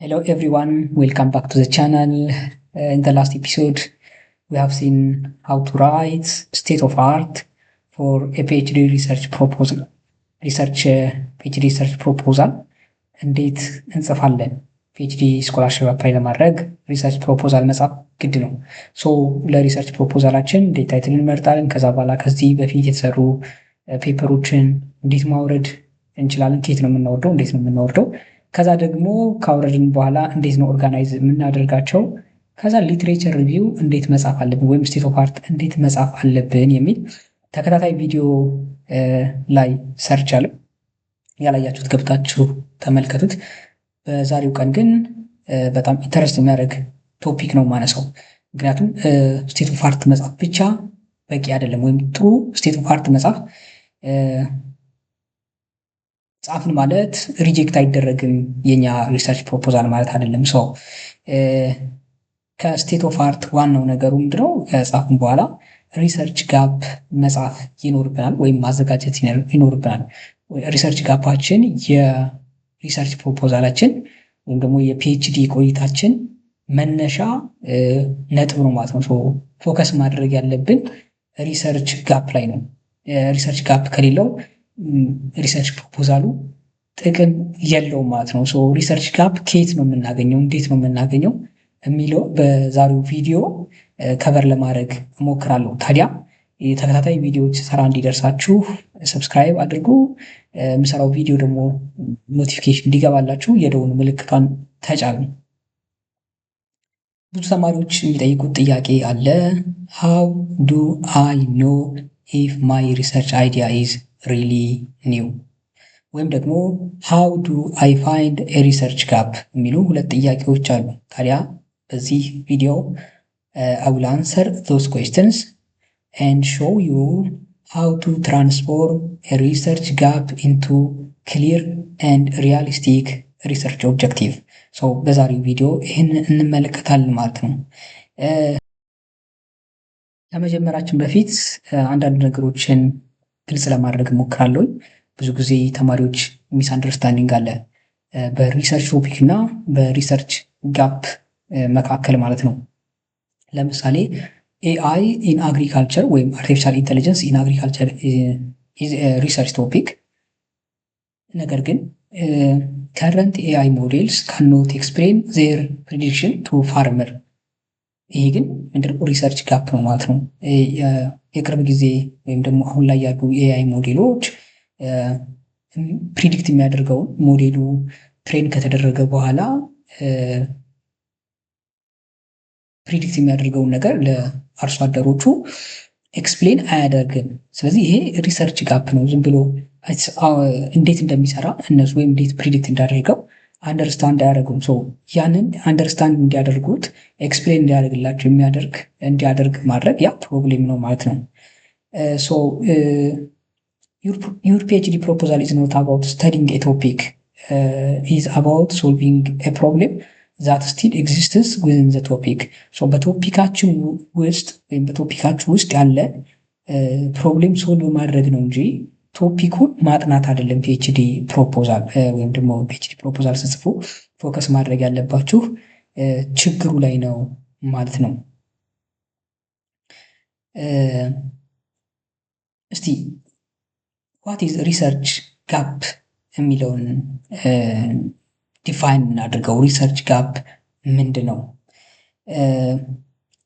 Hello everyone, welcome back to the channel. In the last episode, we have seen how to write state of art for a PhD research proposal. PhD research proposal እንዴት እንጽፋለን? ፒኤችዲ ስኮላርሽፕ አፕላይ ለማድረግ ሪሰርች ፕሮፖዛል መጻፍ ግድ ነው። ሶ ለሪሰርች ፕሮፖዛላችን እንዴት ታይትል እንመርጣለን? ከዛ በኋላ ከዚህ በፊት የተሰሩ ፔፐሮችን እንዴት ማውረድ እንችላለን? ከየት ነው የምናወርደው? እንዴት ነው የምናወርደው? ከዛ ደግሞ ካወረድን በኋላ እንዴት ነው ኦርጋናይዝ የምናደርጋቸው? ከዛ ሊትሬቸር ሪቪው እንዴት መጻፍ አለብን ወይም ስቴት ኦፍ አርት እንዴት መጻፍ አለብን የሚል ተከታታይ ቪዲዮ ላይ ሰርች አለ። ያላያችሁት ገብታችሁ ተመልከቱት። በዛሬው ቀን ግን በጣም ኢንተረስት የሚያደርግ ቶፒክ ነው ማነሳው። ምክንያቱም ስቴት ኦፍ አርት መጻፍ ብቻ በቂ አይደለም፣ ወይም ጥሩ ስቴት ኦፍ አርት መጻፍ ጻፍን ማለት ሪጀክት አይደረግም የኛ ሪሰርች ፕሮፖዛል ማለት አይደለም። ሰው ከስቴት ኦፍ አርት ዋናው ነገሩ ምንድነው? ከጻፍን በኋላ ሪሰርች ጋፕ መጻፍ ይኖርብናል ወይም ማዘጋጀት ይኖርብናል። ሪሰርች ጋፓችን የሪሰርች ፕሮፖዛላችን ወይም ደግሞ የፒኤችዲ ቆይታችን መነሻ ነጥብ ነው ማለት ነው። ፎከስ ማድረግ ያለብን ሪሰርች ጋፕ ላይ ነው። ሪሰርች ጋፕ ከሌለው ሪሰርች ፕሮፖዛሉ ጥቅም የለውም ማለት ነው። ሪሰርች ጋፕ ከየት ነው የምናገኘው፣ እንዴት ነው የምናገኘው የሚለው በዛሬው ቪዲዮ ከቨር ለማድረግ እሞክራለሁ። ታዲያ የተከታታይ ቪዲዮዎች ሰራ እንዲደርሳችሁ ሰብስክራይብ አድርጉ። የምሰራው ቪዲዮ ደግሞ ኖቲፊኬሽን እንዲገባላችሁ የደውል ምልክቷን ተጫኑ። ብዙ ተማሪዎች የሚጠይቁት ጥያቄ አለ። ሃው ዱ አይ ኖ ኢፍ ማይ ሪሰርች አይዲያ ኢዝ ሪሊ ኒው፣ ወይም ደግሞ ሃው ዱ አይ ፋይንድ ኤ ሪሰርች ጋፕ የሚሉ ሁለት ጥያቄዎች አሉ። ታዲያ በዚህ ቪዲዮ I will answer those questions and show you how to transform a research gap into clear and realistic research objective. በዛሬው ቪዲዮ ይህን እንመለከታለን ማለት ነው። ከመጀመራችን በፊት አንዳንድ ነገሮችን ግልጽ ለማድረግ እሞክራለሁ። ብዙ ጊዜ ተማሪዎች ሚስ አንደርስታንዲንግ አለ በሪሰርች ቶፒክ እና በሪሰርች ጋፕ መካከል ማለት ነው። ለምሳሌ ኤአይ ኢን አግሪካልቸር ወይም አርቲፊሻል ኢንቴሊጀንስ ኢን አግሪካልቸር ኢዝ ሪሰርች ቶፒክ። ነገር ግን ከረንት ኤአይ ሞዴልስ ካኖት ኤክስፕሌን ዜር ፕሪዲክሽን ቱ ፋርመር። ይሄ ግን ምንድነው? ሪሰርች ጋፕ ነው ማለት ነው። የቅርብ ጊዜ ወይም ደግሞ አሁን ላይ ያሉ ኤአይ ሞዴሎች ፕሪዲክት የሚያደርገውን ሞዴሉ ትሬን ከተደረገ በኋላ ፕሪዲክት የሚያደርገውን ነገር ለአርሶ አደሮቹ ኤክስፕሌን አያደርግም። ስለዚህ ይሄ ሪሰርች ጋፕ ነው። ዝም ብሎ እንዴት እንደሚሰራ እነሱ ወይም እንዴት ፕሪዲክት እንዳደርገው አንደርስታንድ አያደርጉም። ያንን አንደርስታንድ እንዲያደርጉት ኤክስፕሌን እንዲያደርግላቸው እንዲያደርግ ማድረግ ያ ፕሮብሌም ነው ማለት ነው። ዩር ፒኤችዲ ፕሮፖዛል ኢዝ ኖት አባውት ስተዲንግ ኤ ቶፒክ ኢዝ አባውት ሶልቪንግ ኤ ፕሮብሌም ዛት ስቲል ኤግዚስትስ ዊዝን ዘ ቶፒክ። በቶፒካችን ውስጥ ወይም በቶፒካችሁ ውስጥ ያለ ፕሮብሌም ሶልቭ ማድረግ ነው እንጂ ቶፒኩን ማጥናት አይደለም። ፒኤችዲ ፕሮፖዛል ወይም ደግሞ ፒኤችዲ ፕሮፖዛል ስጽፉ ፎከስ ማድረግ ያለባችሁ ችግሩ ላይ ነው ማለት ነው። እስቲ ዋት ኢዝ ሪሰርች ጋፕ የሚለውን ዲፋይን እናድርገው። ሪሰርች ጋፕ ምንድን ነው?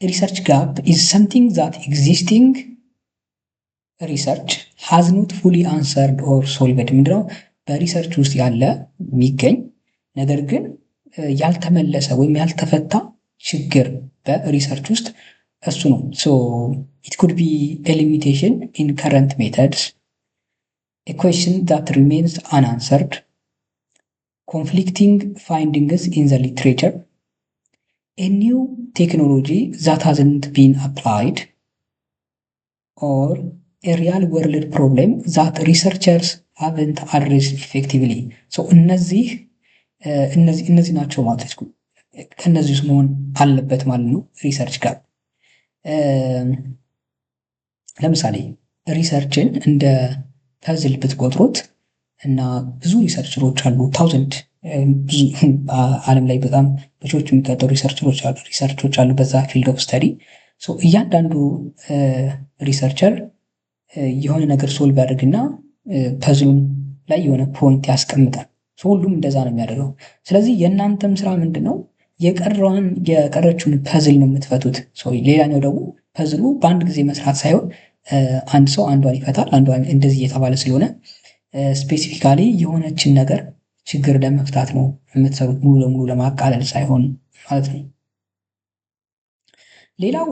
ሪሰርች ጋፕ ኢዝ ሰምቲንግ ዛት ኤግዚስቲንግ ሪሰርች ሃዝ ኖት ፉሊ አንሰርድ ኦር ሶልቭድ። ምንድነው? በሪሰርች ውስጥ ያለ የሚገኝ ነገር ግን ያልተመለሰ ወይም ያልተፈታ ችግር በሪሰርች ውስጥ እሱ ነው። ኢት ኩድ ቢ ኤ ሊሚቴሽን ኢን ከረንት ሜተድስ፣ ኤ ኩዌስችን ዛት ሪሜንስ አንአንሰርድ፣ conflicting findings in the literature, a new technology that hasn't been applied, or a real world problem that researchers haven't addressed effectively. እነዚህ ናቸው ማለት ነው። ከነዚህ ውስጥ መሆን አለበት ማለት ነው ሪሰርች ጋር። ለምሳሌ ሪሰርችን እንደ ፐዝል ብትቆጥሩት እና ብዙ ሪሰርቸሮች አሉ፣ 1000 ብዙ ዓለም ላይ በጣም ብዙዎች የሚቀጠሩ ሪሰርቾች አሉ በዛ ፊልድ ኦፍ ስተዲ። እያንዳንዱ ሪሰርቸር የሆነ ነገር ሶልቭ ያደርግና ፐዝሉን ላይ የሆነ ፖይንት ያስቀምጣል። ሁሉም እንደዛ ነው የሚያደርገው። ስለዚህ የእናንተም ስራ ምንድን ነው? የቀረችውን ፐዝል ነው የምትፈቱት። ሌላኛው ደግሞ ፐዝሉ በአንድ ጊዜ መስራት ሳይሆን አንድ ሰው አንዷን ይፈታል፣ አንዷን እንደዚህ እየተባለ ስለሆነ ስፔሲፊካሊ የሆነችን ነገር ችግር ለመፍታት ነው የምትሰሩት፣ ሙሉ ለሙሉ ለማቃለል ሳይሆን ማለት ነው። ሌላው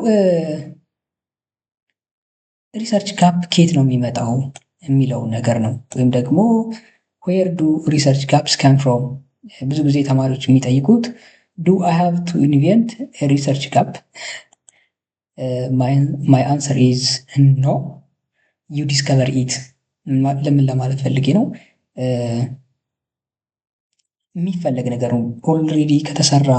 ሪሰርች ጋፕ ኬት ነው የሚመጣው የሚለው ነገር ነው። ወይም ደግሞ ዌር ዱ ሪሰርች ጋፕስ ካም ፍሮም። ብዙ ጊዜ ተማሪዎች የሚጠይቁት ዱ አይ ሃቭ ቱ ኢንቨንት ሪሰርች ጋፕ? ማይ አንሰር ኢዝ ኖ፣ ዩ ዲስከቨር ኢት። ለምን ለማለት ፈልጌ ነው፣ የሚፈለግ ነገር ነው። ኦልሬዲ ከተሰራ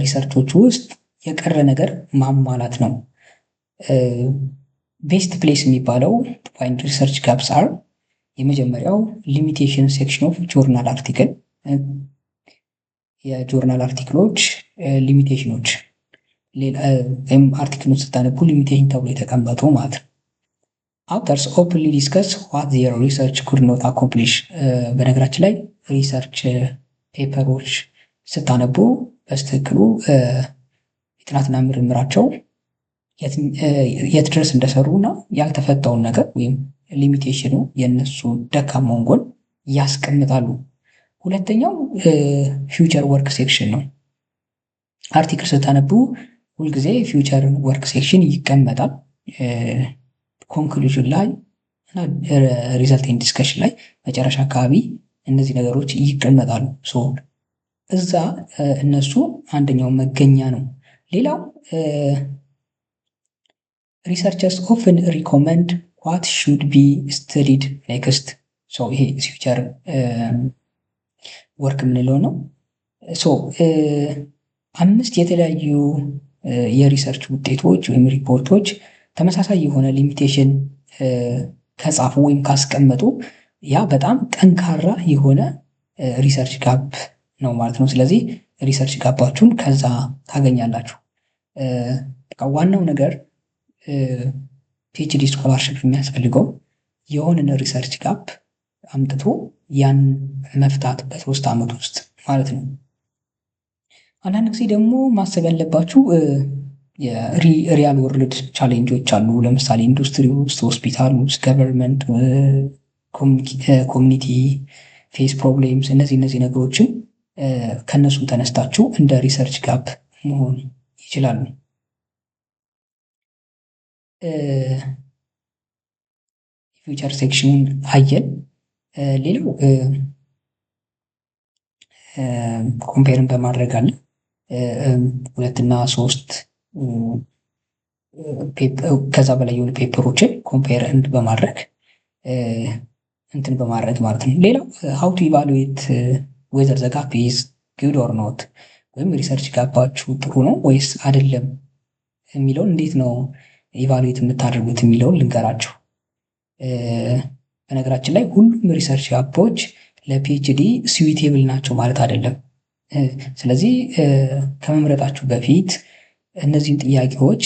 ሪሰርቾች ውስጥ የቀረ ነገር ማሟላት ነው። ቤስት ፕሌስ የሚባለው ፋይንድ ሪሰርች ጋፕስ አር የመጀመሪያው ሊሚቴሽን ሴክሽን ኦፍ ጆርናል አርቲክል፣ የጆርናል አርቲክሎች ሊሚቴሽኖች ወይም አርቲክሉን ስታነቡ ሊሚቴሽን ተብሎ የተቀመጡ ማለት ነው። አውተርስ ኦፕንሊ ዲስከስ ዋት ዜር ሪሰርች ኩድ ኖት አኮምፕሊሽ። በነገራችን ላይ ሪሰርች ፔፐሮች ስታነቡ በስትክክሉ የጥናትና ምርምራቸው የት ድረስ እንደሰሩ እና ያልተፈታውን ነገር ወይም ሊሚቴሽኑ የእነሱ ደካማውን ጎን ያስቀምጣሉ። ሁለተኛው ፊውቸር ወርክ ሴክሽን ነው። አርቲክል ስታነቡ ሁልጊዜ ፊውቸር ወርክ ሴክሽን ይቀመጣል። ኮንክሉዥን ላይ እና ሪዘልት ኤንድ ዲስከሽን ላይ መጨረሻ አካባቢ እነዚህ ነገሮች ይቀመጣሉ። እዛ እነሱ አንደኛው መገኛ ነው። ሌላው ሪሰርቸርስ ኦፍን ሪኮመንድ ዋት ሹድ ቢ ስተዲድ ኔክስት። ይሄ ፊውቸር ወርክ የምንለው ነው። 5 የተለያዩ የሪሰርች ውጤቶች ወይም ሪፖርቶች ተመሳሳይ የሆነ ሊሚቴሽን ከጻፉ ወይም ካስቀመጡ ያ በጣም ጠንካራ የሆነ ሪሰርች ጋፕ ነው ማለት ነው። ስለዚህ ሪሰርች ጋባችሁን ከዛ ታገኛላችሁ። ዋናው ነገር ፒኤችዲ ስኮላርሽፕ የሚያስፈልገው የሆነን ሪሰርች ጋፕ አምጥቶ ያን መፍታት በ3 ዓመት ውስጥ ማለት ነው። አንዳንድ ጊዜ ደግሞ ማሰብ ያለባችሁ የሪያል ወርልድ ቻሌንጆች አሉ። ለምሳሌ ኢንዱስትሪ ውስጥ፣ ሆስፒታል ውስጥ፣ ገቨርንመንት፣ ኮሚኒቲ ፌስ ፕሮብሌምስ፣ እነዚህ ነገሮችን ከነሱ ተነስታችሁ እንደ ሪሰርች ጋፕ መሆን ይችላሉ። ፊውቸር ሴክሽኑን አየን። ሌላው ኮምፔርን በማድረግ አለ 2 እና 3 ከዛ በላይ የሆኑ ፔፐሮችን ኮምፔር በማድረግ እንትን በማድረግ ማለት ነው። ሌላው ሃው ቱ ኢቫሉዌት ዌዘር ዘ ጋፕ ኢዝ ጉድ ኦር ኖት፣ ወይም ሪሰርች ጋባችሁ ጥሩ ነው ወይስ አይደለም የሚለውን እንዴት ነው ኢቫሉዌት የምታደርጉት የሚለውን ልንገራችሁ። በነገራችን ላይ ሁሉም ሪሰርች ጋፖች ለፒኤችዲ ስዊቴብል ናቸው ማለት አይደለም። ስለዚህ ከመምረጣችሁ በፊት እነዚህን ጥያቄዎች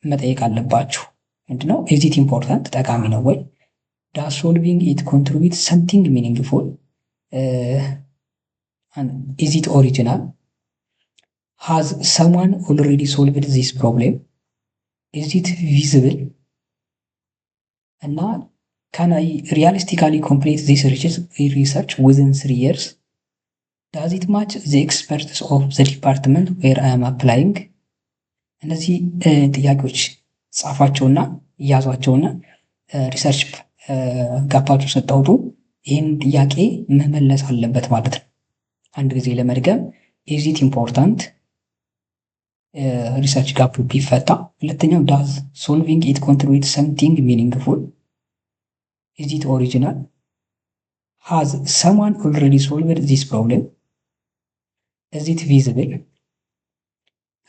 መጠየቅ አለባችሁ። ምንድነው? ኢዝ ኢት ኢምፖርታንት፣ ጠቃሚ ነው ወይ? ዳዝ ሶልቪንግ ኢት ኮንትሪቢዩት ሰምቲንግ ሚኒንግፉል? ኢዝ ኢት ኦሪጂናል? ሃዝ ሰምዋን ኦልሬዲ ሶልቭድ ዚስ ፕሮብሌም? ኢዝ ኢት ቪዚብል? እና ካን አይ ሪያሊስቲካሊ ኮምፕሊት ዚስ ሪሰርች ዊዝን 3 years? ዳዝ ኢት ማች ዘ ኤክስፐርትስ ኦፍ ዘ ዲፓርትመንት ዌር አይ አም አፕላይንግ? እነዚህ ጥያቄዎች ጻፏቸውና እያዟቸውና ሪሰርች ጋፓችሁ ስታወጡ ይህን ጥያቄ መመለስ አለበት ማለት ነው። አንድ ጊዜ ለመድገም ኢዝ ኢት ኢምፖርታንት ሪሰርች ጋፕ ቢፈታ። ሁለተኛው ዳዝ ሶልቪንግ ኢት ኮንትሪቢዩት ሰምቲንግ ሚኒንግፉል? ኢዝ ኢት ኦሪጂናል? ሃዝ ሰምዋን ኦልሬዲ ሶልቭድ ዚስ ፕሮብሌም? ኢዝ ኢት ቪዚብል?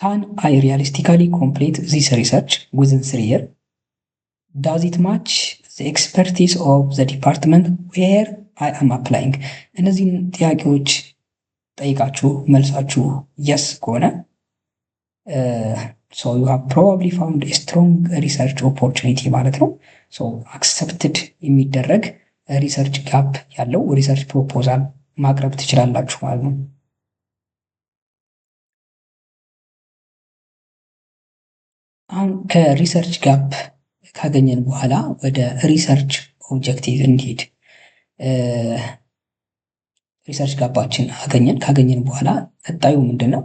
Can I realistically complete this research within 3 years? Does it match the expertise of the department where I am applying? እነዚህን ጥያቄዎች ጠይቃችሁ መልሳችሁ የስ ከሆነ ሶ ዩ ሃቭ ፕሮባብሊ ፋውንድ ኤ ስትሮንግ ሪሰርች ኦፖርቹኒቲ ማለት ነው። ሶ አክሰፕትድ የሚደረግ ሪሰርች ጋፕ ያለው ሪሰርች ፕሮፖዛል ማቅረብ ትችላላችሁ ማለት ነው። አሁን ከሪሰርች ጋፕ ካገኘን በኋላ ወደ ሪሰርች ኦብጀክቲቭ እንሂድ። ሪሰርች ጋባችን ካገኘን በኋላ ቀጣዩ ምንድን ነው?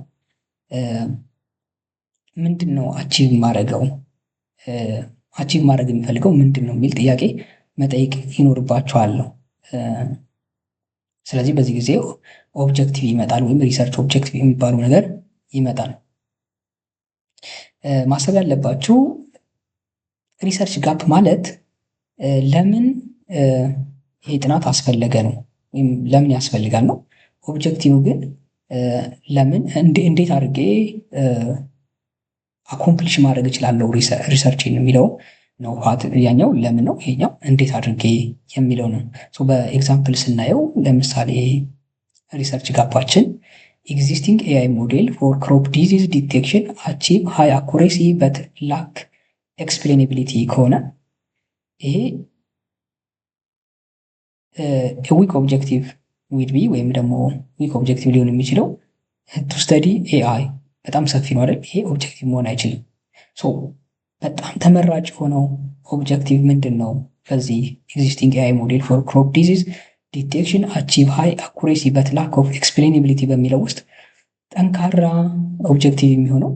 ምንድን ነው አቺቭ ማድረግ የሚፈልገው ምንድን ነው የሚል ጥያቄ መጠየቅ ይኖርባችኋል ነው። ስለዚህ በዚህ ጊዜ ኦብጀክቲቭ ይመጣል ወይም ሪሰርች ኦብጀክቲቭ የሚባለው ነገር ይመጣል። ማሰብ ያለባችሁ ሪሰርች ጋፕ ማለት ለምን ይሄ ጥናት አስፈለገ ነው ወይም ለምን ያስፈልጋል ነው። ኦብጀክቲቭ ግን ለምን እንዴት አድርጌ አኮምፕሊሽ ማድረግ እችላለሁ ሪሰርች የሚለው ነው። ያኛው ለምን ነው፣ ይሄኛው እንዴት አድርጌ የሚለው ነው። በኤግዛምፕል ስናየው ለምሳሌ ሪሰርች ጋፓችን ኤግዚስቲንግ ኤአይ ሞዴል ፎር ክሮፕ ዲዚዝ ዲቴክሽን አቺቭ ሃይ አኩሬሲ በት ላክ ኤክስፕሌናቢሊቲ ከሆነ ይሄ ዊክ ኦብጀክቲቭ ዊድ ቢ ወይም ደግሞ ዊክ ኦብጀክቲቭ ሊሆን የሚችለው ቱ ስተዲ ኤአይ በጣም ሰፊ ነው አይደል? ይሄ ኦብጀክቲቭ መሆን አይችልም። በጣም ተመራጭ የሆነው ኦብጀክቲቭ ምንድን ነው? በዚህ ኤግዚስቲንግ ኤአይ ሞዴል ፎር ክሮፕ ዲዚዝ ዲቴክሽን አቺቭ ሃይ አኩሬሲ በት ላክ ኦፍ ኤክስፕሌናቢሊቲ በሚለው ውስጥ ጠንካራ ኦብጀክቲቭ የሚሆነው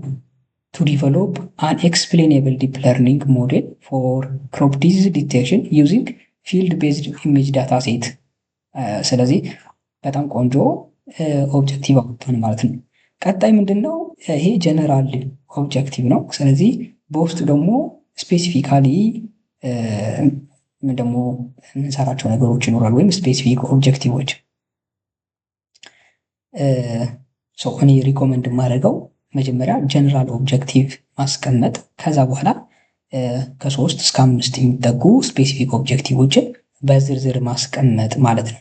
ቱ ዲቨሎፕ አን ኤክስፕሌናብል ዲፕ ለርኒንግ ሞዴል ፎር ክሮፕ ዲዚዝ ዲቴክሽን ዩዚንግ ፊልድ ቤዝድ ኢሜጅ ዳታ ሴት። ስለዚህ በጣም ቆንጆ ኦብጀክቲቭ አውጥተን ማለት ነው። ቀጣይ ምንድን ነው? ይሄ ጀነራል ኦብጀክቲቭ ነው። ስለዚህ በውስጡ ደግሞ ስፔሲፊካሊ ደግሞ የምንሰራቸው ነገሮች ይኖራሉ ወይም ስፔሲፊክ ኦብጀክቲቮች። እኔ ሪኮመንድ የማደርገው መጀመሪያ ጀነራል ኦብጀክቲቭ ማስቀመጥ፣ ከዛ በኋላ ከ3 እስከ 5 የሚጠጉ ስፔሲፊክ ኦብጀክቲቮችን በዝርዝር ማስቀመጥ ማለት ነው።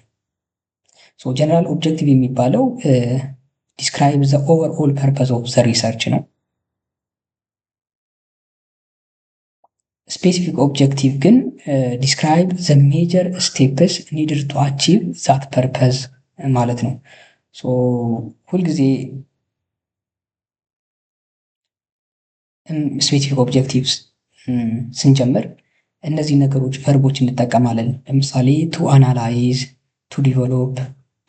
ጀነራል ኦብጀክቲቭ የሚባለው ዲስክራይብ ዘ ኦቨርኦል ፐርፐዝ ኦፍ ዘ ሪሰርች ነው። ስፔሲፊክ ኦብጀክቲቭ ግን ዲስክራይብ ዘ ሜጀር ስቴፕስ ኒድድ ቱ አቺቭ ዛት ፐርፐዝ ማለት ነው። ሁልጊዜ ስፔሲፊክ ኦብጀክቲቭስ ስንጀምር እነዚህ ነገሮች ቨርቦች እንጠቀማለን። ለምሳሌ ቱ አናላይዝ፣ ቱ ዲቨሎፕ፣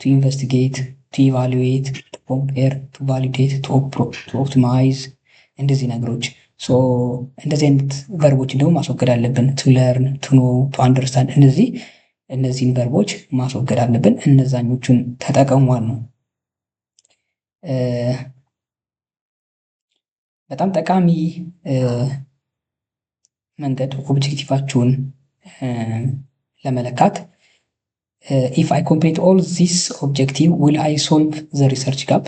ቱ ኢንቨስቲጌት፣ ቱ ኢቫሉዌት፣ ቱ ኮምፔር፣ ቱ ቫሊዴት፣ ቱ ኦፕቲማይዝ እንደዚህ ነገሮች። እንደዚህ አይነት ቨርቦችን ደግሞ ማስወገድ አለብን። ቱ ለርን፣ ቱ ኖ፣ ቱ አንደርስታንድ እነዚህን ቨርቦች ማስወገድ አለብን። እነዛኞቹን ተጠቀሟል ነው። በጣም ጠቃሚ መንገድ ኦብጀክቲቫችሁን ለመለካት ኢፍ አይ ኮምፕሊት ኦል ዚስ ኦብጀክቲቭ ዊል አይ ሶልቭ ዘ ሪሰርች ጋፕ።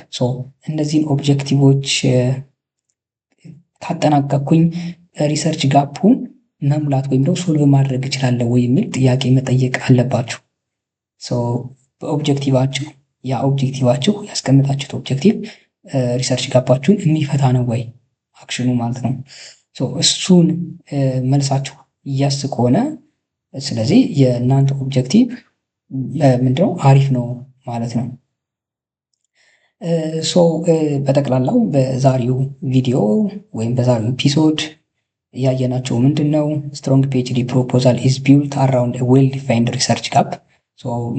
እነዚህን ኦብጀክቲቮች ካጠናቀቅኩኝ ሪሰርች ጋፑን መሙላት ወይም ደግሞ ሶልቭ ማድረግ እችላለሁ ወይ የሚል ጥያቄ መጠየቅ አለባችሁ። በኦብጀክቲቫችሁ ኦብጀክቲቫችሁ ያስቀምጣችሁት ኦብጀክቲቭ ሪሰርች ጋፓችሁን የሚፈታ ነው ወይ አክሽኑ ማለት ነው። እሱን መልሳችሁ እያስ ከሆነ ስለዚህ የእናንተ ኦብጀክቲቭ ምንድነው አሪፍ ነው ማለት ነው። በጠቅላላው በዛሬው ቪዲዮ ወይም በዛሬው ኤፒሶድ እያየናቸው ምንድን ነው ስትሮንግ ፒኤችዲ ፕሮፖዛል ኢዝ ቢልት አራውንድ ዌል ዲፋይንድ ሪሰርች ጋፕ፣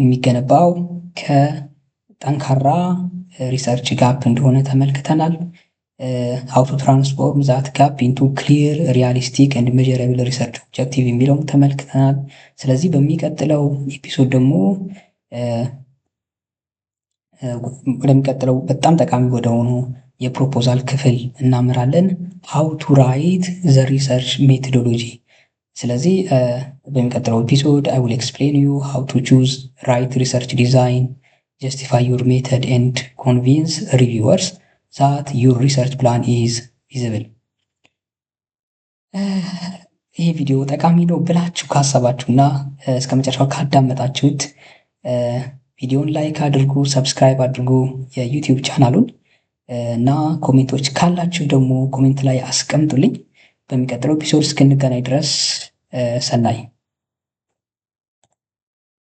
የሚገነባው ከጠንካራ ሪሰርች ጋፕ እንደሆነ ተመልክተናል። ሃው ቱ ትራንስፎርም ዛት ጋፕ ኢንቱ ክሊር ሪያሊስቲክ ኤንድ ሜዠረብል ሪሰርች ኦብጀክቲቭ የሚለውን ተመልክተናል። ስለዚህ በሚቀጥለው ኤፒሶድ ደግሞ ወደሚቀጥለው በጣም ጠቃሚ ወደሆኑ የፕሮፖዛል ክፍል እናምራለን። ሃው ቱ ራይት ዘ ሪሰርች ሜቶዶሎጂ። ስለዚህ በሚቀጥለው ኤፒሶድ አይ ዊል ኤክስፕሌን ዩ ሃው ቱ ቹዝ ራይት ሪሰርች ዲዛይን፣ ጀስቲፋይ ዩር ሜተድ ኤንድ ኮንቪንስ ሪቪወርስ ዛት ዩር ሪሰርች ፕላን ኢዝ ፊዚብል። ይህ ቪዲዮ ጠቃሚ ነው ብላችሁ ካሰባችሁና እስከ መጨረሻው ካዳመጣችሁት ቪዲዮን ላይክ አድርጉ፣ ሰብስክራይብ አድርጉ የዩቲዩብ ቻናሉን እና ኮሜንቶች ካላችሁ ደግሞ ኮሜንት ላይ አስቀምጡልኝ። በሚቀጥለው ኤፒሶድ እስክንገናኝ ድረስ ሰናይ